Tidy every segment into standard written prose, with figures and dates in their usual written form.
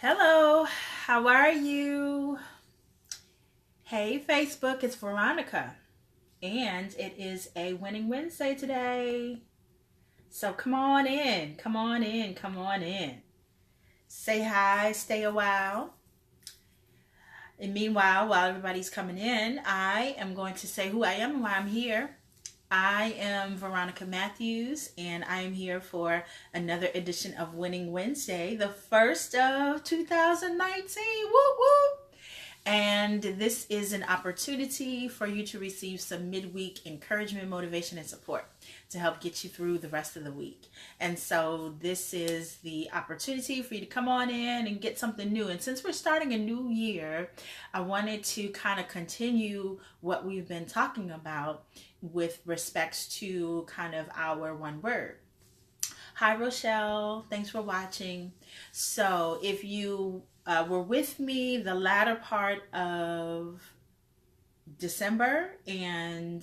Hello, how are you? Hey, Facebook, it's Veronica, and it is a winning Wednesday today. So come on in, come on in, come on in. Say hi, stay a while. And meanwhile, while everybody's coming in, I am going to say who I am and why I'm here. I am Veronica Matthews, and I am here for another edition of Winning Wednesday, the first of 2019. Woo woo! And this is an opportunity for you to receive some midweek encouragement, motivation, and support to help get you through the rest of the week. And so this is the opportunity for you to come on in and get something new. And since we're starting a new year, I wanted to kind of continue what we've been talking about with respects to kind of our one word. Hi, Rochelle. Thanks for watching. So, if you were with me the latter part of December and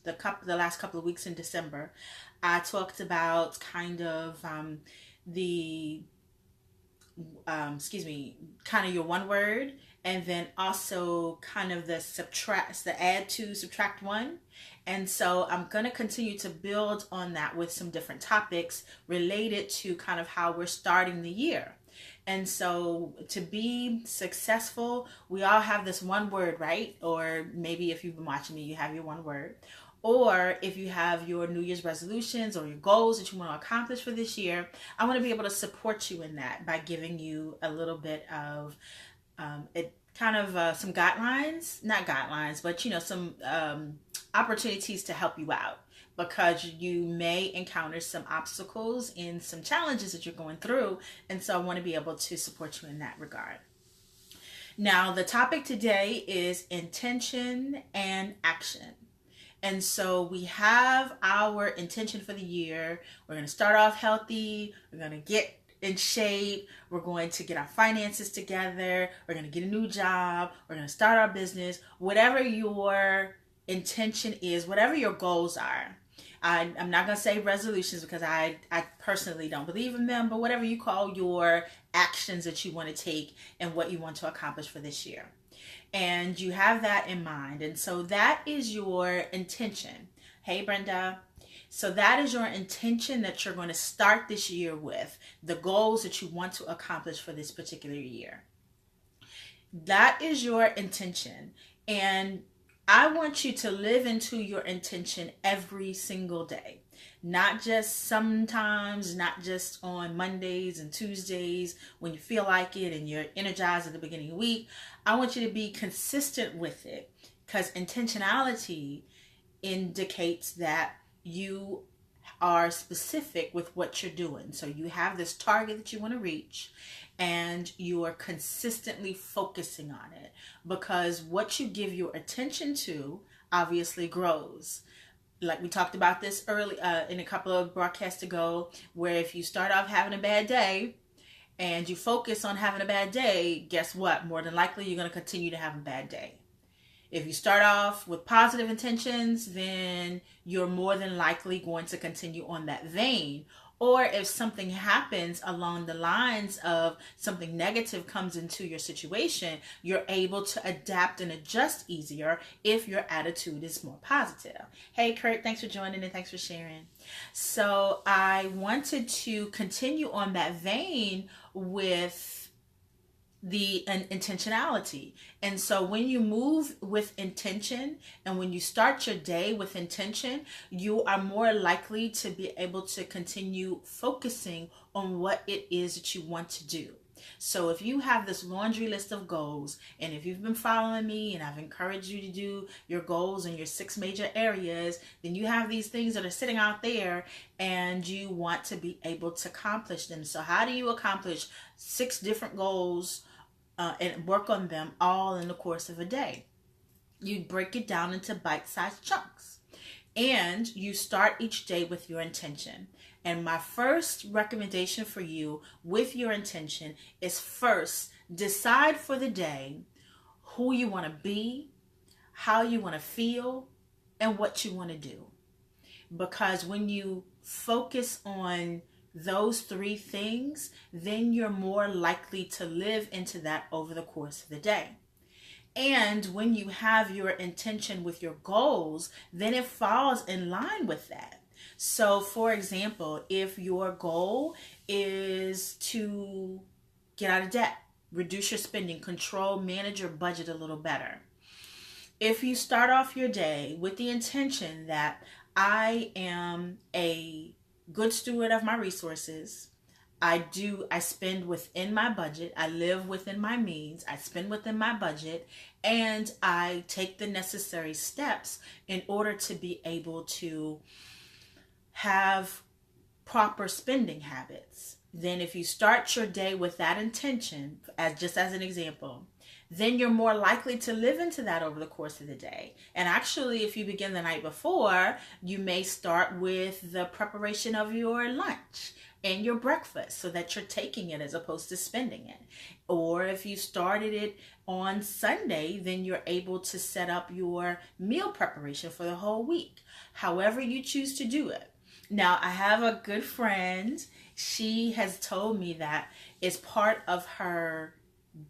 the last couple of weeks in December, I talked about kind of the kind of your one word, and then also kind of the add to subtract one. And so I'm going to continue to build on that with some different topics related to kind of how we're starting the year. And so to be successful, we all have this one word, right? Or maybe if you've been watching me, you have your one word. Or if you have your New Year's resolutions or your goals that you want to accomplish for this year, I want to be able to support you in that by giving you a little bit of some guidelines, not guidelines, but some opportunities to help you out, because you may encounter some obstacles and some challenges that you're going through. And so I want to be able to support you in that regard. Now, the topic today is intention and action. And so we have our intention for the year. We're going to start off healthy. We're going to get in shape. We're going to get our finances together. We're going to get a new job. We're going to start our business. Whatever your intention is, whatever your goals are. I'm not going to say resolutions because I personally don't believe in them, but whatever you call your actions that you want to take and what you want to accomplish for this year. And you have that in mind. And so that is your intention. Hey, Brenda. So that is your intention that you're going to start this year with, the goals that you want to accomplish for this particular year. That is your intention. And I want you to live into your intention every single day. Not just sometimes, not just on Mondays and Tuesdays when you feel like it and you're energized at the beginning of the week. I want you to be consistent with it, because intentionality indicates that you are specific with what you're doing. So you have this target that you want to reach, and you are consistently focusing on it, because what you give your attention to obviously grows. Like we talked about this early in a couple of broadcasts ago, where if you start off having a bad day and you focus on having a bad day, guess what? More than likely, you're going to continue to have a bad day. If you start off with positive intentions, then you're more than likely going to continue on that vein. Or if something happens along the lines of something negative comes into your situation, you're able to adapt and adjust easier if your attitude is more positive. Hey, Kurt, thanks for joining and thanks for sharing. So I wanted to continue on that vein with the intentionality. And so when you move with intention and when you start your day with intention, you are more likely to be able to continue focusing on what it is that you want to do. So if you have this laundry list of goals, and if you've been following me and I've encouraged you to do your goals in your 6 major areas, then you have these things that are sitting out there and you want to be able to accomplish them. So how do you accomplish 6 different goals and work on them all in the course of a day? You break it down into bite-sized chunks, and you start each day with your intention. And my first recommendation for you with your intention is, first, decide for the day who you want to be, how you want to feel, and what you want to do. Because when you focus on those three things, then you're more likely to live into that over the course of the day. And when you have your intention with your goals, then it falls in line with that. So, for example, if your goal is to get out of debt, reduce your spending, control, manage your budget a little better. If you start off your day with the intention that I am a good steward of my resources, I spend within my budget, I live within my means, I spend within my budget, and I take the necessary steps in order to be able to have proper spending habits. Then if you start your day with that intention, as an example, then you're more likely to live into that over the course of the day. And actually, if you begin the night before, you may start with the preparation of your lunch and your breakfast so that you're taking it as opposed to spending it. Or if you started it on Sunday, then you're able to set up your meal preparation for the whole week, however you choose to do it. Now, I have a good friend. She has told me that it's part of her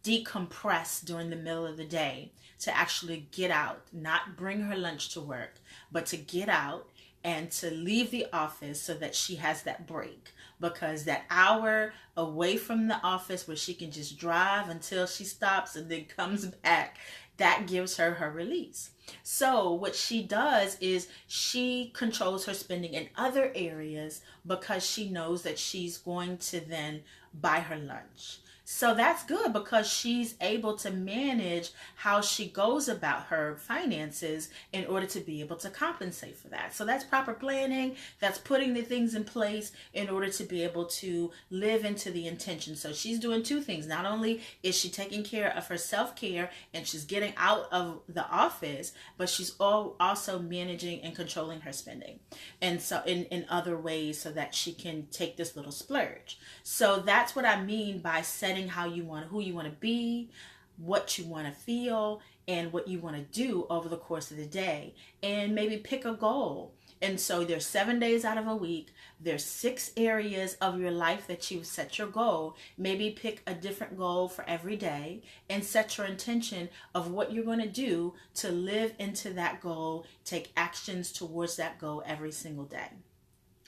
decompress during the middle of the day to actually get out, not bring her lunch to work, but to get out and to leave the office so that she has that break. Because that hour away from the office where she can just drive until she stops and then comes back, that gives her her release. So what she does is she controls her spending in other areas because she knows that she's going to then buy her lunch. So that's good because she's able to manage how she goes about her finances in order to be able to compensate for that. So that's proper planning. That's putting the things in place in order to be able to live into the intention. So she's doing two things. Not only is she taking care of her self-care and she's getting out of the office, but she's also managing and controlling her spending. And so in other ways so that she can take this little splurge. So that's what I mean by setting who you want to be, what you want to feel, and what you want to do over the course of the day. And maybe pick a goal. And so there's 7 days out of a week. There's 6 areas of your life that you've set your goal. Maybe pick a different goal for every day and set your intention of what you're going to do to live into that goal, take actions towards that goal every single day.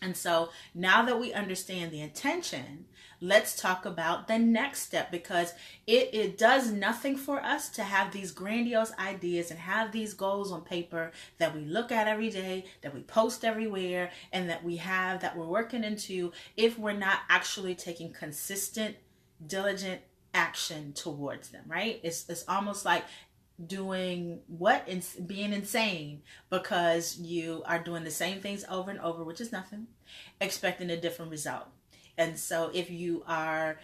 And so now that we understand the intention, let's talk about the next step, because it does nothing for us to have these grandiose ideas and have these goals on paper that we look at every day, that we post everywhere, and that we're working into if we're not actually taking consistent, diligent action towards them, right? It's almost like doing being insane because you are doing the same things over and over, which is nothing, expecting a different result. And so if you are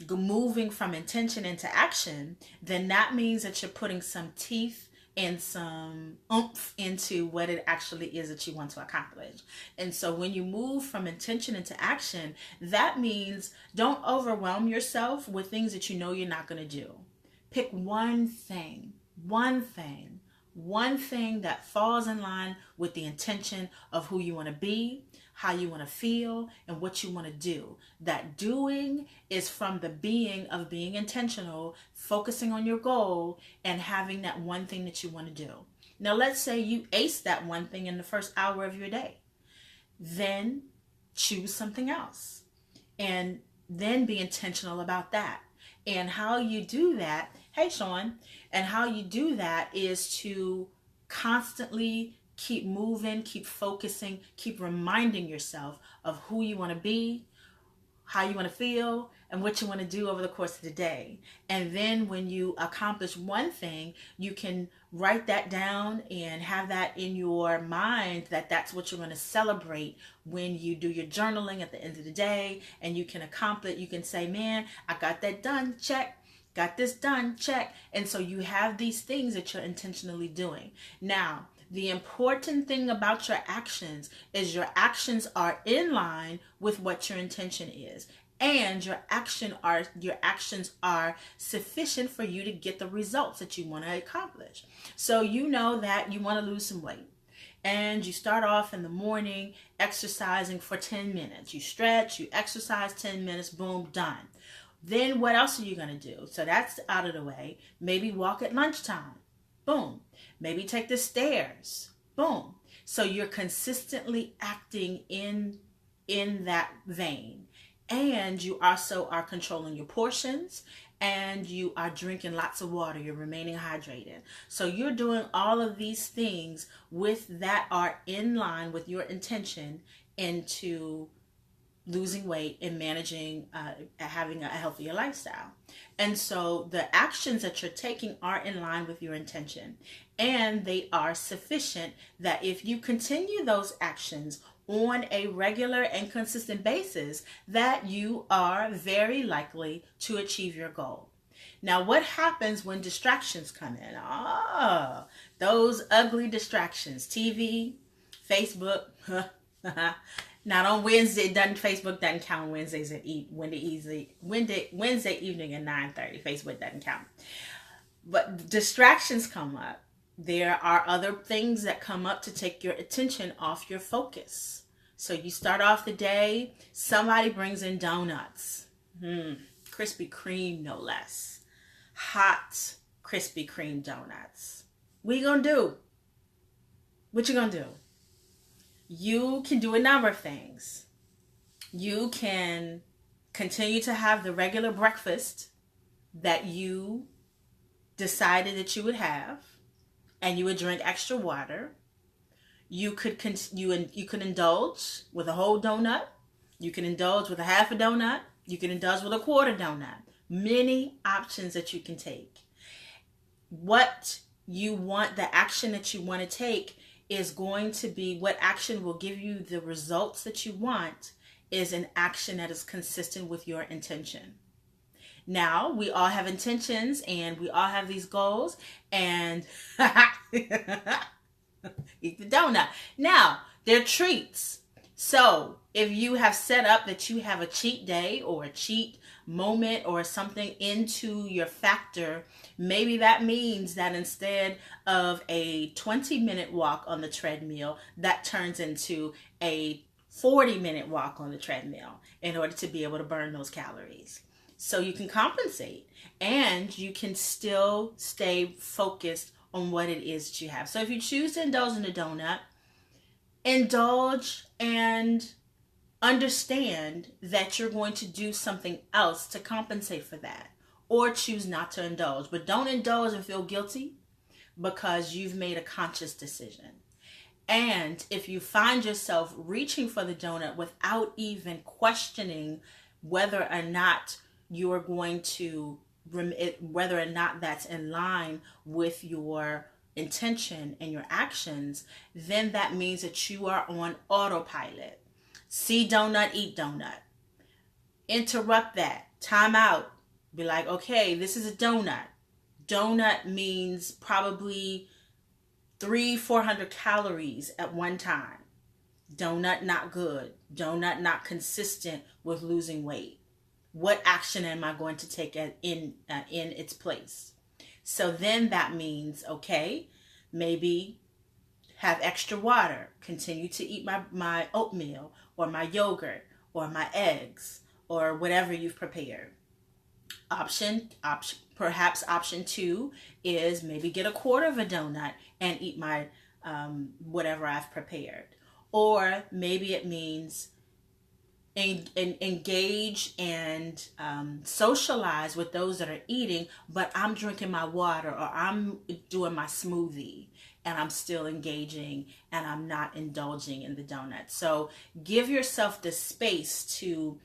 moving from intention into action, then that means that you're putting some teeth and some oomph into what it actually is that you want to accomplish. And so when you move from intention into action, that means don't overwhelm yourself with things that you know you're not going to do. Pick one thing that falls in line with the intention of who you want to be, how you want to feel, and what you want to do. That doing is from the being of being intentional, focusing on your goal, and having that one thing that you want to do. Now, let's say you ace that one thing in the first hour of your day. Then choose something else, and then be intentional about that. And how you do that, hey Sean, and how you do that is to constantly keep moving, keep focusing, keep reminding yourself of who you want to be, how you want to feel, and what you want to do over the course of the day. And then when you accomplish one thing, you can write that down and have that in your mind that that's what you're going to celebrate when you do your journaling at the end of the day. And you can accomplish, you can say, man, I got that done, check. Got this done, check. And so you have these things that you're intentionally doing. Now, the important thing about your actions is your actions are in line with what your intention is. And your actions are sufficient for you to get the results that you want to accomplish. So you know that you want to lose some weight. and you start off in the morning exercising for 10 minutes. You stretch, you exercise 10 minutes, boom, done. Then what else are you going to do? So that's out of the way. Maybe walk at lunchtime. Boom. Maybe take the stairs. Boom. So you're consistently acting in that vein. And you also are controlling your portions, and you are drinking lots of water. You're remaining hydrated. So you're doing all of these things with that are in line with your intention into losing weight and managing, having a healthier lifestyle. And so the actions that you're taking are in line with your intention, and they are sufficient that if you continue those actions on a regular and consistent basis, that you are very likely to achieve your goal. Now, what happens when distractions come in? Those ugly distractions. TV, Facebook. Not on Wednesday. Facebook doesn't count Wednesdays at Wednesday evening at 9:30. Facebook doesn't count. But distractions come up. There are other things that come up to take your attention off your focus. So you start off the day, somebody brings in donuts. Krispy Kreme, no less. Hot Krispy Kreme donuts. What you gonna do? What you gonna do? You can do a number of things. You can continue to have the regular breakfast that you decided that you would have, and you would drink extra water. You could indulge with a whole donut. You can indulge with a half a donut. You can indulge with a quarter donut. Many options that you can take. What you want, the action that you want to take, is going to be what action will give you the results that you want, is an action that is consistent with your intention. Now, we all have intentions and we all have these goals, and eat the donut. Now, they're treats. So if you have set up that you have a cheat day or a cheat moment or something into your factor, maybe that means that instead of a 20-minute walk on the treadmill, that turns into a 40-minute walk on the treadmill in order to be able to burn those calories. So you can compensate, and you can still stay focused on what it is that you have. So if you choose to indulge in a donut, indulge and understand that you're going to do something else to compensate for that, or choose not to indulge. But don't indulge and feel guilty, because you've made a conscious decision. And if you find yourself reaching for the donut without even questioning whether or not you're going to, whether or not that's in line with your intention and your actions, then that means that you are on autopilot. See donut, eat donut. Interrupt that. Time out. Be like, okay, this is a donut. Donut means probably 300-400 calories at one time. Donut not good. Donut not consistent with losing weight. What action am I going to take in its place? So then that means, okay, maybe have extra water. Continue to eat my oatmeal or my yogurt or my eggs or whatever you've prepared. Perhaps option 2 is maybe get a quarter of a donut and eat my whatever I've prepared. Or maybe it means engage and socialize with those that are eating, but I'm drinking my water, or I'm doing my smoothie, and I'm still engaging and I'm not indulging in the donut. So give yourself the space to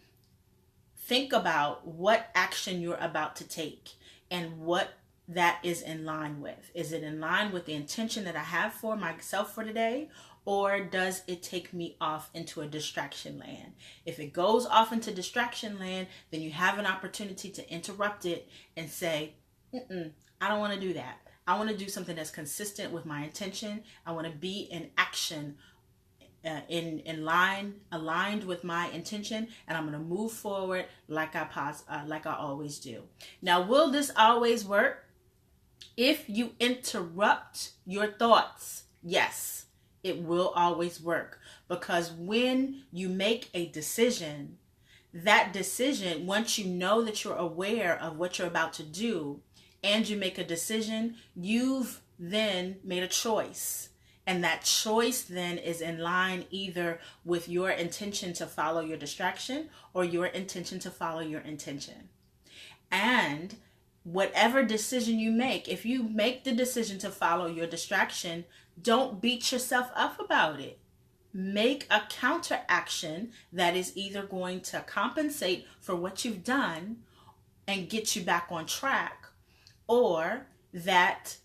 think about what action you're about to take and what that is in line with. Is it in line with the intention that I have for myself for today? Or does it take me off into a distraction land? If it goes off into distraction land, then you have an opportunity to interrupt it and say, I don't want to do that. I want to do something that's consistent with my intention. I want to be in action, aligned with my intention, and I'm going to move forward like I always do. Now, will this always work? If you interrupt your thoughts, yes, It will always work, because when you make a decision, that decision, once you know that you're aware of what you're about to do and you make a decision, you've then made a choice. And that choice then is in line either with your intention to follow your distraction or your intention to follow your intention. And whatever decision you make, if you make the decision to follow your distraction, don't beat yourself up about it. Make a counteraction that is either going to compensate for what you've done and get you back on track, or that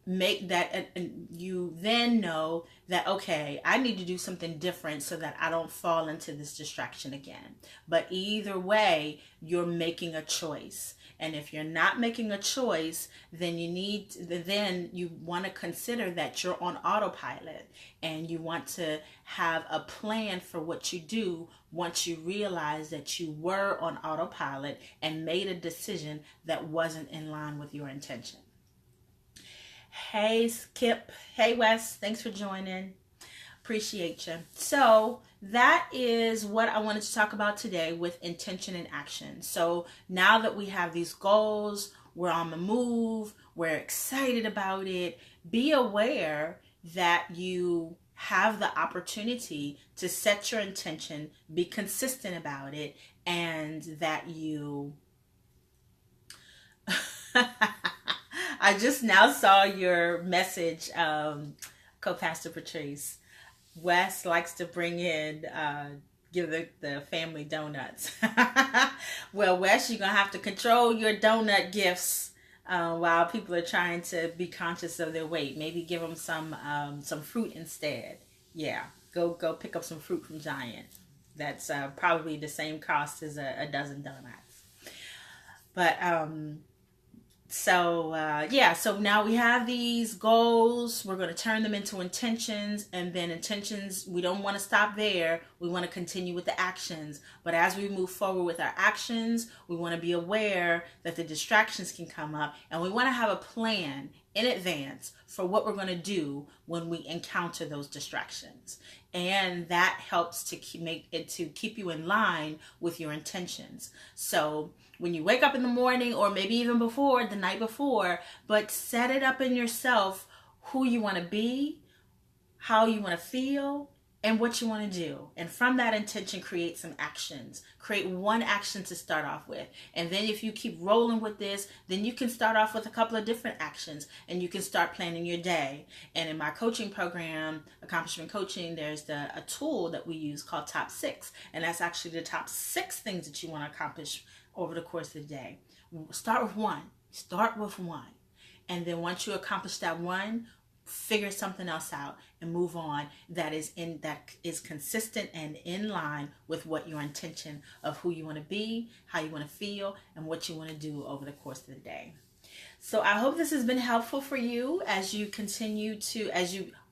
make that, and you then know that, okay, I need to do something different so that I don't fall into this distraction again. But either way, you're making a choice. And if you're not making a choice, then you want to consider that you're on autopilot, and you want to have a plan for what you do once you realize that you were on autopilot and made a decision that wasn't in line with your intention. Hey Skip, hey Wes, thanks for joining. Appreciate you. So that is what I wanted to talk about today with intention and action. So now that we have these goals, we're on the move, we're excited about it, be aware that you have the opportunity to set your intention, be consistent about it, and that you... I just now saw your message, Co-Pastor Patrice. Wes likes to bring in, give the family donuts. Well, Wes, you're going to have to control your donut gifts while people are trying to be conscious of their weight. Maybe give them some fruit instead. Yeah, go pick up some fruit from Giant. That's probably the same cost as a dozen donuts. But... So now we have these goals. We're going to turn them into intentions, and then intentions, we don't want to stop there. We want to continue with the actions. But as we move forward with our actions, we want to be aware that the distractions can come up, and we want to have a plan in advance for what we're going to do when we encounter those distractions. And that helps to keep you in line with your intentions. So when you wake up in the morning, or maybe even before, the night before, but set it up in yourself who you want to be, how you want to feel, and what you want to do. And from that intention, create some actions. Create one action to start off with. And then if you keep rolling with this, then you can start off with a couple of different actions, and you can start planning your day. And in my coaching program, Accomplishment Coaching, there's a tool that we use called Top 6. And that's actually the top 6 things that you want to accomplish over the course of the day. Start with one. And then once you accomplish that one, figure something else out and move on that is consistent and in line with what your intention of who you want to be, how you want to feel, and what you want to do over the course of the day. So I hope this has been helpful for you as you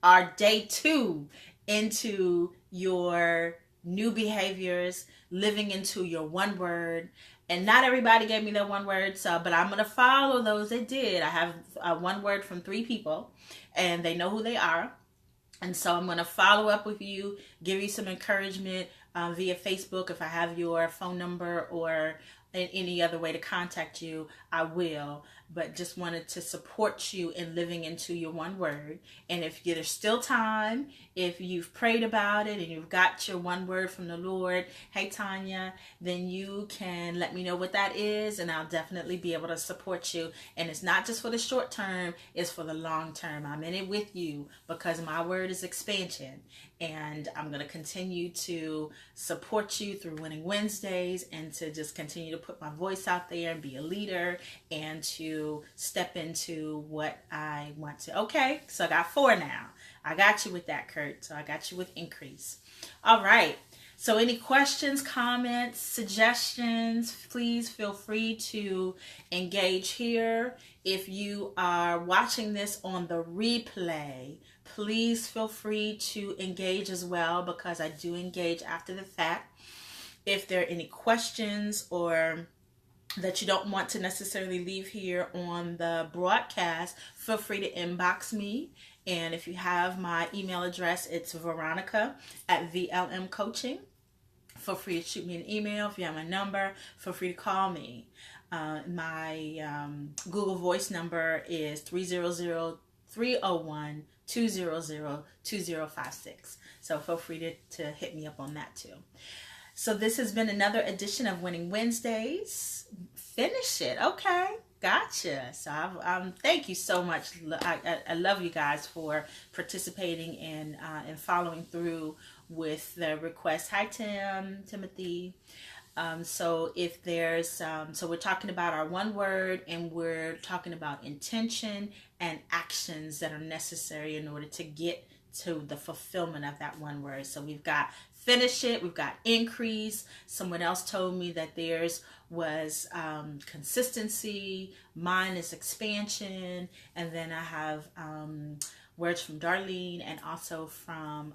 are day 2 into your new behaviors, living into your one word. And not everybody gave me their one word, but I'm going to follow those that did. I have one word from 3 people, and they know who they are. And so I'm going to follow up with you, give you some encouragement via Facebook. If I have your phone number or any other way to contact you, I will. But just wanted to support you in living into your one word. And if there's still time, if you've prayed about it and you've got your one word from the Lord, hey Tanya, then you can let me know what that is, and I'll definitely be able to support you. And it's not just for the short term, it's for the long term. I'm in it with you because my word is expansion. And I'm going to continue to support you through Winning Wednesdays, and to just continue to put my voice out there and be a leader, and to step into what I want to. Okay, so I got 4 now. I got you with that, Kurt. So I got you with increase. All right. So any questions, comments, suggestions, please feel free to engage here. If you are watching this on the replay, please feel free to engage as well, because I do engage after the fact. If there are any questions or that you don't want to necessarily leave here on the broadcast, feel free to inbox me, And if you have my email address, it's Veronica at VLM Coaching. Feel free to shoot me an email. If you have my number, feel free to call me. My Google Voice number is 300-301-200-2056. So feel free to hit me up on that too. So this has been another edition of Winning Wednesdays. Finish it. Okay. Gotcha. So thank you so much. I love you guys for participating and following through with the request. Hi, Timothy. So if there's, so we're talking about our one word, and we're talking about intention and actions that are necessary in order to get to the fulfillment of that one word. So we've got finish it, we've got increase. Someone else told me that theirs was consistency, mine is expansion, and then I have words from Darlene and also from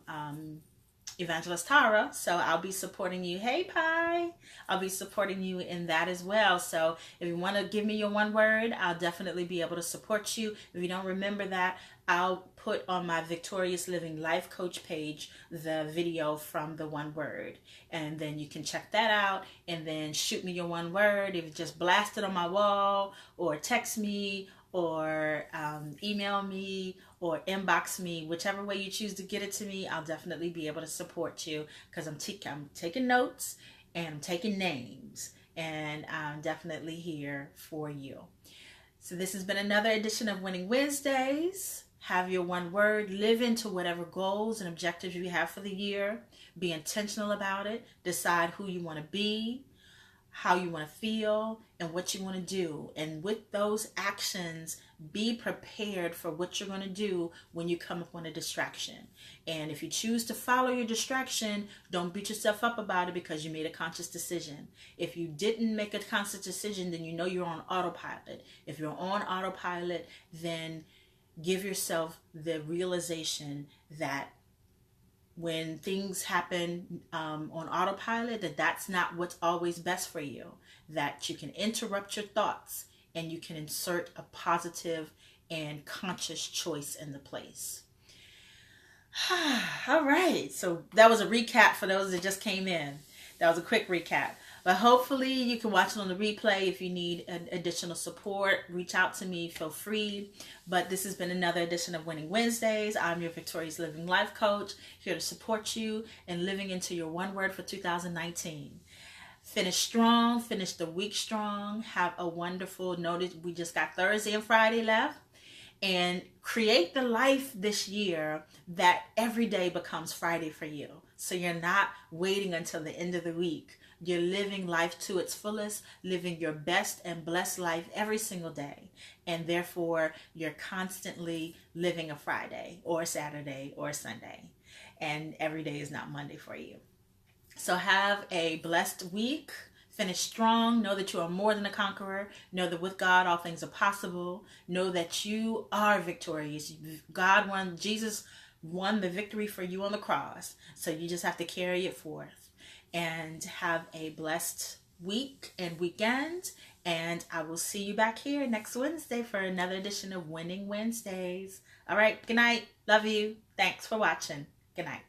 Evangelist Tara. So I'll be supporting you. Hey, Pi. I'll be supporting you in that as well. So if you want to give me your one word, I'll definitely be able to support you. If you don't remember that, I'll put on my Victorious Living Life Coach page the video from the one word, and then you can check that out and then shoot me your one word. If you just blast it on my wall, or text me, or email me, or inbox me, whichever way you choose to get it to me, I'll definitely be able to support you, because I'm taking notes and I'm taking names, and I'm definitely here for you. So this has been another edition of Winning Wednesdays. Have your one word, live into whatever goals and objectives you have for the year. Be intentional about it. Decide who you want to be, how you want to feel, and what you want to do. And with those actions, be prepared for what you're going to do when you come upon a distraction. And if you choose to follow your distraction, don't beat yourself up about it because you made a conscious decision. If you didn't make a conscious decision, then you know you're on autopilot. If you're on autopilot, then give yourself the realization that when things happen on autopilot, that's not what's always best for you, that you can interrupt your thoughts and you can insert a positive and conscious choice in the place. All right, so that was a recap for those that just came in. That was a quick recap. But hopefully you can watch it on the replay. If you need additional support, reach out to me, feel free. But this has been another edition of Winning Wednesdays. I'm your Victorious Living Life Coach, here to support you in living into your one word for 2019. Finish strong, finish the week strong. Have a wonderful, notice we just got Thursday and Friday left. And create the life this year that every day becomes Friday for you. So you're not waiting until the end of the week. You're living life to its fullest, living your best and blessed life every single day. And therefore, you're constantly living a Friday or a Saturday or a Sunday. And every day is not Monday for you. So have a blessed week. Finish strong. Know that you are more than a conqueror. Know that with God, all things are possible. Know that you are victorious. Jesus won the victory for you on the cross. So you just have to carry it forth. And have a blessed week and weekend. And I will see you back here next Wednesday for another edition of Winning Wednesdays. All right. Good night. Love you. Thanks for watching. Good night.